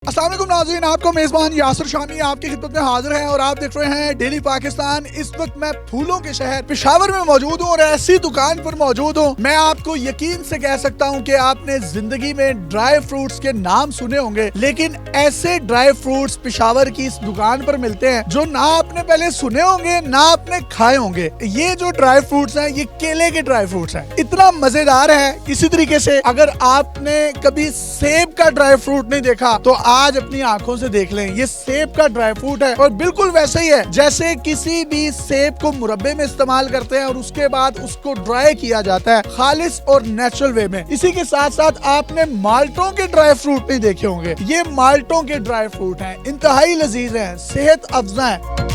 अस्सलाम वालेकुम नाज़रीन, आपको मेज़बान यासिर शामी आपकी खिदमत में हाजिर हैं और आप देख रहे हैं डेली पाकिस्तान। इस वक्त मैं फूलों के शहर पेशावर में मौजूद हूँ और ऐसी दुकान पर मौजूद हूँ। मैं आपको यकीन से कह सकता हूँ कि आपने जिंदगी में ड्राई फ्रूट्स के नाम सुने होंगे, लेकिन ऐसे ड्राई फ्रूट्स पेशावर की इस दुकान पर मिलते हैं जो ना आपने पहले सुने होंगे ना आपने खाए होंगे। ये जो ड्राई फ्रूट्स हैं ये केले के ड्राई फ्रूट्स हैं, इतना मजेदार है। इसी तरीके से अगर आपने कभी सेब का ड्राई फ्रूट नहीं देखा तो आज अपनी आंखों से देख लें। ये सेब का ड्राई फ्रूट है और बिल्कुल वैसे ही है जैसे किसी भी सेब को मुरब्बे में इस्तेमाल करते हैं और उसके बाद उसको ड्राई किया जाता है खालिस और नेचुरल वे में। इसी के साथ साथ आपने माल्टों के ड्राई फ्रूट नहीं देखे होंगे। ये माल्टों के ड्राई फ्रूट हैं, इंतहाई लजीज हैं, सेहत अफजा हैं।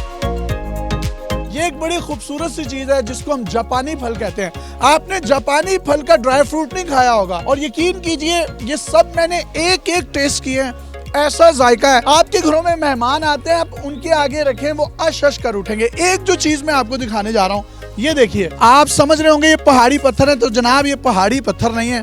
ये एक बड़ी खूबसूरत सी चीज है जिसको हम जापानी फल कहते हैं। आपने जापानी फल का ड्राई फ्रूट नहीं खाया होगा और यकीन कीजिए ये सब मैंने एक एक टेस्ट किए हैं। ऐसा जायका है, आपके घरों में मेहमान आते हैं, आप उनके आगे रखें वो अश कर उठेंगे। एक जो चीज मैं आपको दिखाने जा रहा हूँ, ये देखिए। आप समझ रहे होंगे ये पहाड़ी पत्थर है, तो जनाब ये पहाड़ी पत्थर नहीं है,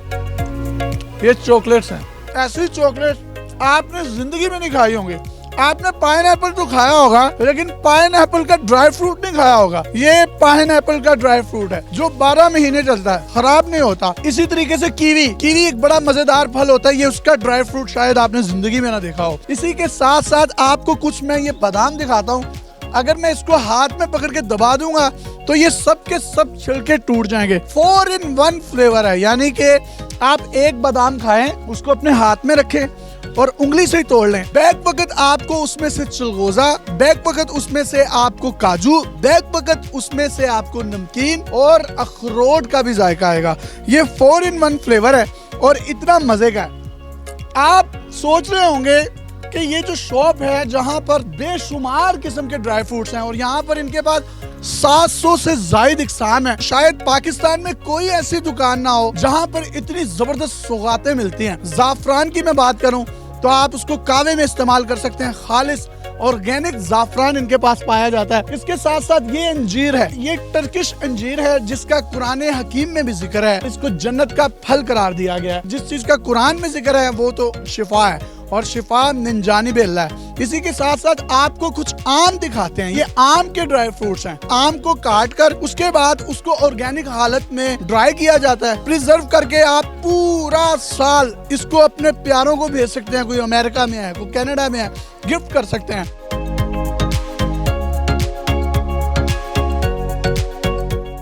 ये चॉकलेट्स हैं। ऐसी चॉकलेट आपने जिंदगी में नहीं खाई होंगी। आपने पाइनएप्पल तो खाया होगा लेकिन पाइनएप्पल का ड्राई फ्रूट नहीं खाया होगा। ये पाइनएप्पल का ड्राई फ्रूट है जो 12 महीने चलता है, खराब नहीं होता। इसी तरीके से कीवी एक बड़ा मजेदार फल होता है, ये उसका ड्राई फ्रूट शायद आपने जिंदगी में ना देखा हो। इसी के साथ साथ आपको कुछ मैं ये बादाम दिखाता हूँ। अगर मैं इसको हाथ में पकड़ के दबा दूंगा तो ये सब के सब छिलके टूट जाएंगे। 4 in 1 फ्लेवर है, यानी कि आप एक बादाम खाएं, उसको अपने हाथ में रखें और उंगली से ही तोड़ लें। बैक वक्त आपको उसमें से चिलगोजा, बैक वक्त उसमें से आपको काजू, बैक वक्त उसमें से आपको नमकीन और अखरोट का भी जायका आएगा। ये 4 in 1 फ्लेवर है और इतना मजे का है। आप सोच रहे होंगे कि ये जो शॉप है जहां पर बेशुमार किस्म के ड्राई फ्रूट्स हैं और यहाँ पर इनके पास 700 से जायद इकसाम है। शायद पाकिस्तान में कोई ऐसी दुकान ना हो जहां पर इतनी जबरदस्त सौगातें मिलती हैं। जाफरान की मैं बात करूं तो आप उसको कावे में इस्तेमाल कर सकते हैं। खालिस ऑर्गेनिक जाफरान इनके पास पाया जाता है। इसके साथ साथ ये अंजीर है, ये टर्किश अंजीर है जिसका कुरान हकीम में भी जिक्र है। इसको जन्नत का फल करार दिया गया है। जिस चीज का कुरान में जिक्र है वो तो शिफा है और शिफा मिन जानिब अल्लाह है। इसी के साथ साथ आपको कुछ आम दिखाते हैं। ये आम के ड्राई फ्रूट्स हैं। आम को काट कर उसके बाद उसको ऑर्गेनिक हालत में ड्राई किया जाता है, प्रिजर्व करके आप पूरा साल इसको अपने प्यारों को भेज सकते हैं। कोई अमेरिका में है, कोई कनाडा में है, गिफ्ट कर सकते हैं।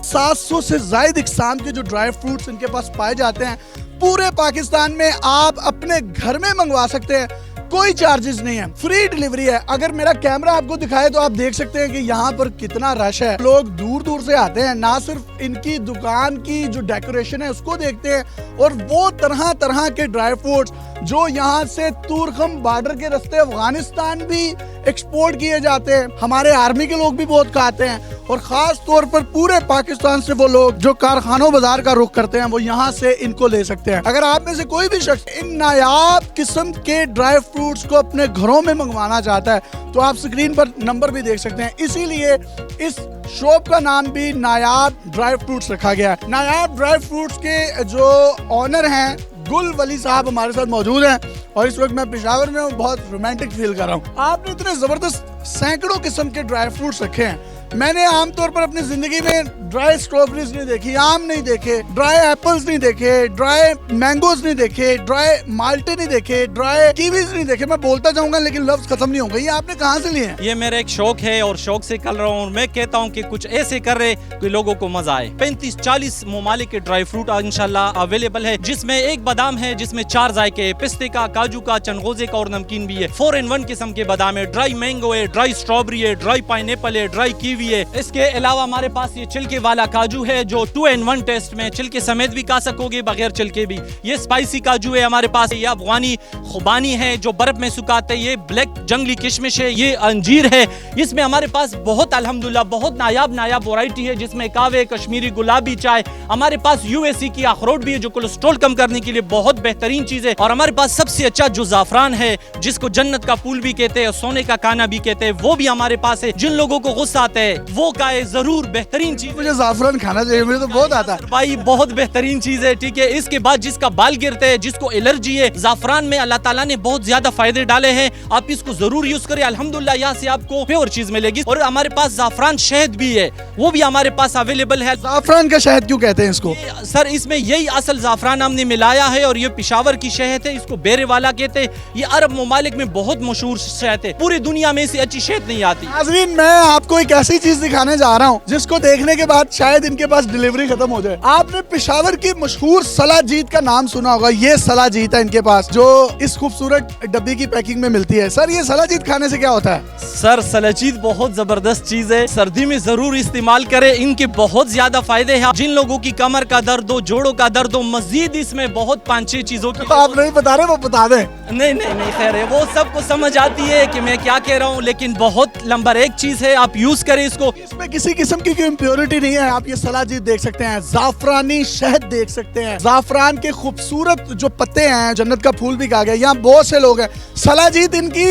700 से ज्यादा इकसाम के जो ड्राई फ्रूट्स इनके पास पाए जाते हैं, पूरे पाकिस्तान में आप अपने घर में मंगवा सकते हैं। कोई चार्जेस नहीं है, फ्री डिलीवरी है। अगर मेरा कैमरा आपको दिखाए तो आप देख सकते हैं कि यहाँ पर कितना रश है। लोग दूर दूर से आते हैं, ना सिर्फ इनकी दुकान की जो डेकोरेशन है उसको देखते हैं और वो तरह तरह के ड्राई फ्रूट्स जो यहाँ से तूरखम बॉर्डर के रास्ते अफगानिस्तान भी एक्सपोर्ट किए जाते हैं। हमारे आर्मी के लोग भी बहुत खाते हैं और खास तौर पर पूरे पाकिस्तान से वो लोग जो कारखानों बाजार का रुख करते हैं वो यहाँ से इनको ले सकते हैं। अगर आप में से कोई भी शख्स इन नायाब किस्म के ड्राई फ्रूट्स को अपने घरों में मंगवाना चाहता है तो आप स्क्रीन पर नंबर भी देख सकते हैं। इसीलिए इस शॉप का नाम भी नायाब ड्राई फ्रूट्स रखा गया है। नायाब ड्राई फ्रूट्स के जो ऑनर हैं गुल वली साहब हमारे साथ मौजूद हैं और इस वक्त मैं पेशावर में हूँ, बहुत रोमांटिक फील कर रहा हूँ। आपने इतने जबरदस्त सैकड़ों किस्म के ड्राई फ्रूट्स रखे हैं। मैंने आमतौर पर अपनी जिंदगी में ड्राई स्ट्रॉबेरीज नहीं देखी, आम नहीं देखे, ड्राई एप्पल्स नहीं देखे, ड्राई मैंगोज नहीं देखे, ड्राई माल्टे नहीं देखे, ड्राई कीवीज नहीं देखे। मैं बोलता जाऊंगा लेकिन लफ्ज खत्म नहीं होंगे। ये आपने कहाँ से लिए हैं? ये मेरा एक शौक है और शौक से कर रहा हूँ। मैं कहता हूँ कि कुछ ऐसे कर रहे कि लोगों को मजा आए। 35-40 ममालिक के ड्राई फ्रूट इंशाल्लाह अवेलेबल है, जिसमें एक बादाम है जिसमें 4 जायके, पिस्ते का, काजू का, चनगोजे का और नमकीन भी है। 4 in 1 किस्म के बादाम है, ड्राई मैंगो है, ड्राई स्ट्रॉबेरी है, ड्राई पाइनएप्पल है, ड्राई कीवी है। इसके अलावा हमारे पास ये छिलके वाला काजू है जो 2 in 1 टेस्ट में छिलके समेत भी खा सकोगे, बगैर छिलके भी। ये स्पाइसी काजू है हमारे पास। ये अफगानी खुबानी है जो बर्फ में सुखाते हैं। ये ब्लैक जंगली किशमिश है। ये अंजीर है। इसमें हमारे पास बहुत अल्हम्दुलिल्लाह बहुत नायाब वैरायटी है, जिसमें कावे, कश्मीरी गुलाबी चाय। हमारे पास यूएससी की अखरोट भी है जो कोलेस्ट्रॉल कम करने के लिए बहुत बेहतरीन चीज है। और हमारे पास सबसे अच्छा जो जाफरान है जिसको जन्नत का फूल भी कहते हैं, सोने का काना भी कहते हैं, वो भी हमारे पास है। जिन लोगों को गुस्सा आता है है वो खाए, जरूर बेहतरीन चीज। मुझे जाफरान खाना चाहिए, मुझे तो बहुत आता है भाई, बहुत बेहतरीन चीज है, ठीक है। इसके बाद जिसका बाल गिरते हैं, जिसको एलर्जी है, जाफरान में अल्लाह ताला ने बहुत ज्यादा फायदे डाले हैं, आप इसको जरूर यूज करें। अल्हम्दुलिल्लाह यहाँ से आपको प्योर चीज मिलेगी। और हमारे पास जाफरान शहद भी है, वो भी हमारे पास अवेलेबल है। जाफरान का शहद क्यों कहते हैं इसको? सर इसमें यही असल जाफरान हमने मिलाया है और ये पिशावर की शहद है, इसको बेरे वाला कहते हैं। ये अरब ममालिक में बहुत मशहूर शहद है, पूरी दुनिया में इससे अच्छी शहद नहीं आती। नाज़रीन, मैं आपको एक ऐसी चीज दिखाने जा रहा हूँ जिसको देखने के बाद शायद इनके पास डिलीवरी खत्म हो जाए। आपने पिशावर की मशहूर सलाजीत का नाम सुना होगा। ये सलाजीत है इनके पास, जो इस खूबसूरत डब्बी की पैकिंग में मिलती है। सर, ये सलाजीत खाने से क्या होता है? सर सलाजीत बहुत जबरदस्त चीज है, सर्दी में जरूर इस्तेमाल करें। इनके बहुत ज्यादा फायदे हैं। जिन लोगों की कमर का दर्द हो, जोड़ों का दर्द हो, मजीद इसमें बहुत 5-6 चीजों की। आप नहीं बता रहे, वो बता दें। नहीं नहीं नहीं खैर है, वो सबको समझ आती है कि मैं क्या कह रहा हूँ, लेकिन बहुत नंबर 1 चीज है, आप यूज करें इसको। इसमें किसी किस्म की कोई इम्प्योरिटी नहीं है। आप ये सलाजीत देख सकते हैं, जाफरानी शहद देख सकते हैं, जाफरान के खूबसूरत जो पत्ते हैं, जन्नत का फूल भी कहा गया। यहाँ बहुत से लोग हैं। सलाजीत इनकी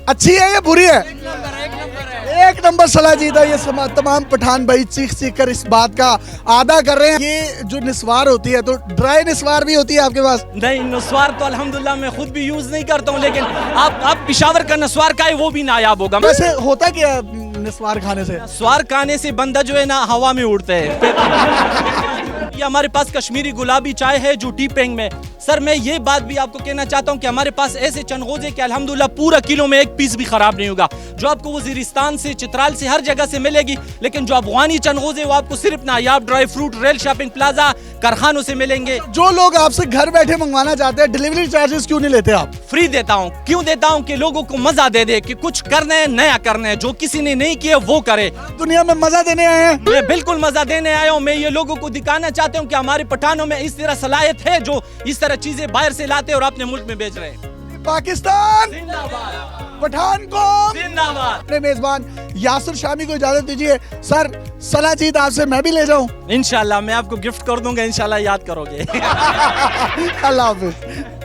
अच्छी है या बुरी है? एक नंबर सलाजीत है। ये तमाम पठान भाई चीख चीख कर इस बात का आदा कर रहे हैं। ये जो निस्वार होती है, तो ड्राई निस्वार भी होती है आपके पास? नहीं, निस्वार तो अल्हम्दुलिल्लाह मैं खुद भी यूज नहीं करता हूँ, लेकिन आप पिशावर का निस्वार खाए, वो भी नायाब होगा। वैसे होता क्या है निस्वार खाने से? स्वार खाने से बंदा जो है ना हवा में उड़ते है। ये हमारे पास कश्मीरी गुलाबी चाय है जो टी पेंग में। सर मैं ये बात भी आपको कहना चाहता हूँ कि हमारे पास ऐसे चनगोजे कि अल्हम्दुलिल्लाह पूरा किलो में 1 पीस भी खराब नहीं होगा, जो आपको वजीरिस्तान से, चित्राल से, हर जगह से मिलेगी। लेकिन जो अफगानी चनगोजे वो आपको सिर्फ नायाब dry fruit, rail shopping plaza, कारखानों से मिलेंगे। जो लोग आपसे घर बैठे मंगवाना चाहते हैं, डिलीवरी चार्जेस क्यों नहीं लेते आप? फ्री देता हूँ। क्यों देता हूँ? कि लोगों को मजा दे दे कि कुछ करना है, नया करना है, जो किसी ने नहीं किया वो करे। दुनिया में मजा देने आए हैं। मैं बिल्कुल मजा देने आया हूँ। मैं ये लोगों को दिखाना चाहता हूँ कि हमारे पठानों में इस तरह सलाहियत है, जो इस तरह चीजें बाहर से लाते और अपने मुल्क में बेच रहे हैं। पाकिस्तान जिंदाबाद, पठान को जिंदाबाद। अपने मेजबान यासिर शामी को इजाजत दीजिए। सर, सलाजीत आपसे मैं भी ले जाऊं? इंशाल्लाह मैं आपको गिफ्ट कर दूंगा, इंशाल्लाह याद करोगे। अल्लाह हाफिज।